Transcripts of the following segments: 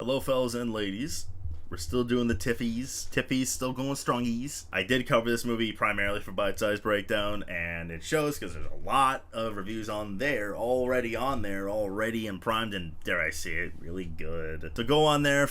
Hello, fellas and ladies. We're still doing the Tiffies. Tiffies still going strongies. I did cover this movie primarily for Bite Size Breakdown, and it shows because there's a lot of reviews already and primed, and dare I say it, really good. So go on there,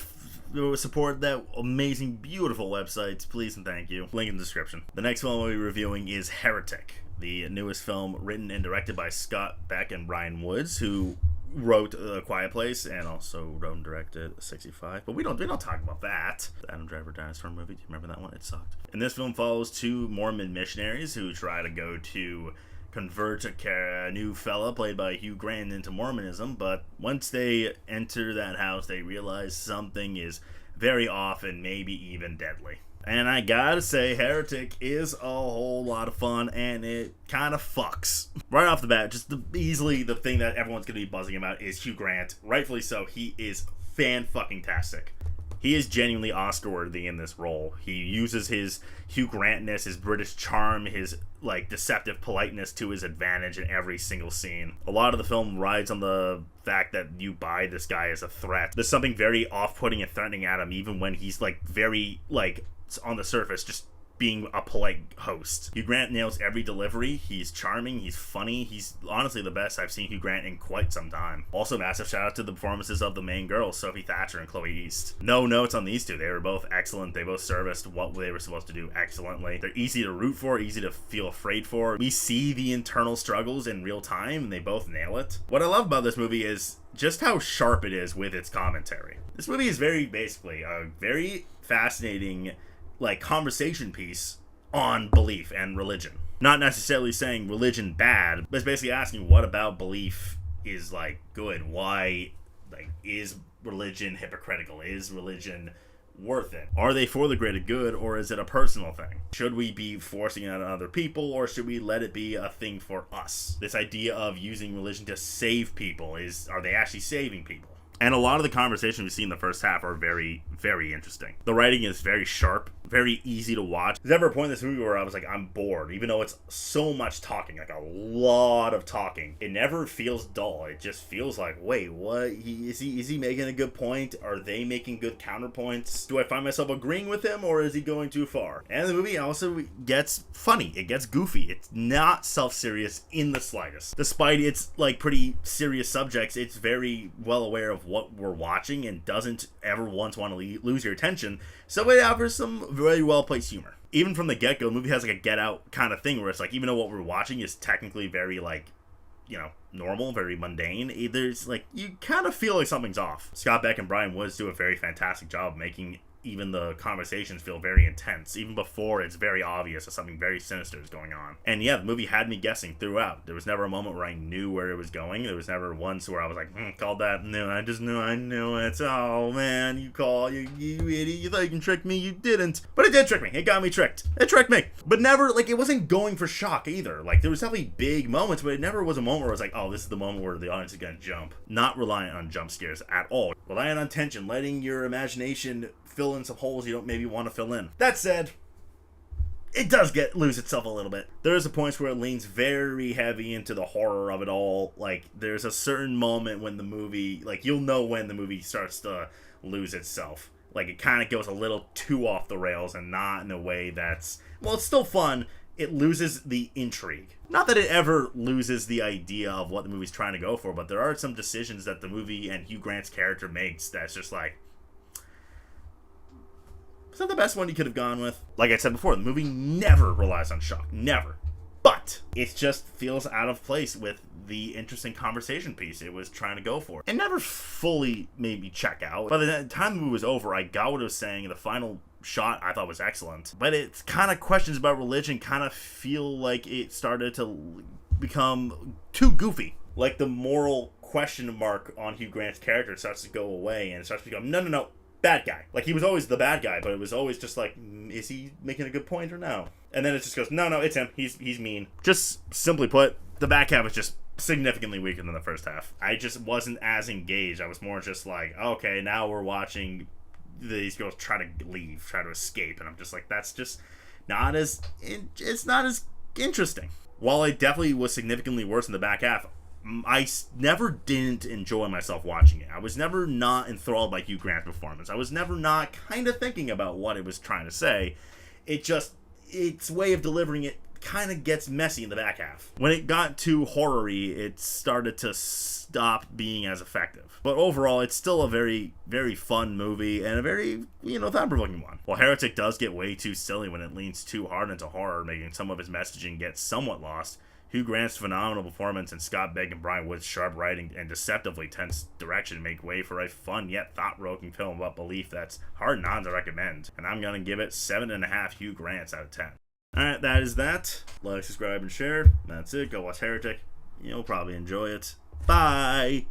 support that amazing, beautiful website, please and thank you. Link in the description. The next film we'll be reviewing is Heretic, the newest film written and directed by Scott Beck and Brian Woods, who wrote A Quiet Place and also wrote and directed 65. But we don't talk about that. The Adam Driver dinosaur movie. Do you remember that one? It sucked. And this film follows two Mormon missionaries who try to convert a new fella played by Hugh Grant into Mormonism, but once they enter that house, they realize something is very off and maybe even deadly. And I gotta say, Heretic is a whole lot of fun, and it kind of fucks. Right off the bat, just easily the thing that everyone's gonna be buzzing about is Hugh Grant. Rightfully so, he is fan-fucking-tastic. He is genuinely Oscar-worthy in this role. He uses his Hugh Grant-ness, his British charm, his deceptive politeness to his advantage in every single scene. A lot of the film rides on the fact that you buy this guy as a threat. There's something very off-putting and threatening at him, even when he's very on the surface, just being a polite host. Hugh Grant nails every delivery. He's charming, he's funny, he's honestly the best I've seen Hugh Grant in quite some time. Also, massive shout out to the performances of the main girls, Sophie Thatcher and Chloe East. No notes on these two, they were both excellent. They both serviced what they were supposed to do excellently. They're easy to root for, easy to feel afraid for. We see the internal struggles in real time, and they both nail it. What I love about this movie is just how sharp it is with its commentary. This movie is basically a very fascinating conversation piece on belief and religion. Not necessarily saying religion bad, but it's basically asking what about belief is good. Why is religion hypocritical? Is religion worth it? Are they for the greater good, or is it a personal thing? Should we be forcing it on other people, or should we let it be a thing for us? This idea of using religion to save people, are they actually saving people? And a lot of the conversations we see in the first half are very, very interesting. The writing is very sharp, very easy to watch. There's never a point in this movie where I was I'm bored, even though it's so much talking, a lot of talking. It never feels dull. It just feels wait, what? Is he making a good point? Are they making good counterpoints? Do I find myself agreeing with him, or is he going too far? And the movie also gets funny. It gets goofy. It's not self-serious in the slightest. Despite its pretty serious subjects, it's very well aware of what we're watching and doesn't ever once want to lose your attention, so it offers some very well placed humor. Even from the get-go, the movie has a Get Out kind of thing where it's even though what we're watching is technically very normal, very mundane, there's you kind of feel something's off. Scott Beck and Brian Woods do a very fantastic job making even the conversations feel very intense, even before it's very obvious that something very sinister is going on. And yeah, the movie had me guessing throughout. There was never a moment where I knew where it was going. There was never once where I was called that. No, I just knew I knew it. Oh man, you idiot. You thought you can trick me, you didn't. But it did trick me. It got me tricked. It tricked me. But never, it wasn't going for shock either. There was definitely big moments, but it never was a moment where it was oh, this is the moment where the audience is gonna jump. Not reliant on jump scares at all. Reliant on tension, letting your imagination fill in some holes you don't maybe want to fill in. That said, it does lose itself a little bit. There's a point where it leans very heavy into the horror of it all. There's a certain moment when the movie, you'll know when the movie starts to lose itself. It kind of goes a little too off the rails, and not in a way that's, it's still fun. It loses the intrigue. Not that it ever loses the idea of what the movie's trying to go for, but there are some decisions that the movie and Hugh Grant's character makes that's just is that the best one you could have gone with? Like I said before, the movie never relies on shock. Never. But it just feels out of place with the interesting conversation piece it was trying to go for. It never fully made me check out. By the time the movie was over, I got what it was saying. The final shot I thought was excellent. But it's kind of questions about religion kind of feel it started to become too goofy. The moral question mark on Hugh Grant's character starts to go away, and it starts to become, no. Bad guy. He was always the bad guy, but it was always just is he making a good point or no? And then it just goes, no, it's him. He's mean. Just simply put, the back half is just significantly weaker than the first half. I just wasn't as engaged. I was more just okay, now we're watching these girls try to leave, try to escape, and I'm just that's just not as, it's not as interesting. While it definitely was significantly worse in the back half, never didn't enjoy myself watching it. I was never not enthralled by Hugh Grant's performance. I was never not kind of thinking about what it was trying to say. Its way of delivering it kind of gets messy in the back half. When it got too horror-y, it started to stop being as effective. But overall, it's still a very, very fun movie and a very, thought-provoking one. While Heretic does get way too silly when it leans too hard into horror, making some of its messaging get somewhat lost, Hugh Grant's phenomenal performance and Scott Begg and Brian Wood's sharp writing and deceptively tense direction make way for a fun yet thought-provoking film about belief that's hard not to recommend. And I'm gonna give it 7.5 Hugh Grants out of 10. Alright, that is that. Like, subscribe, and share. That's it. Go watch Heretic. You'll probably enjoy it. Bye!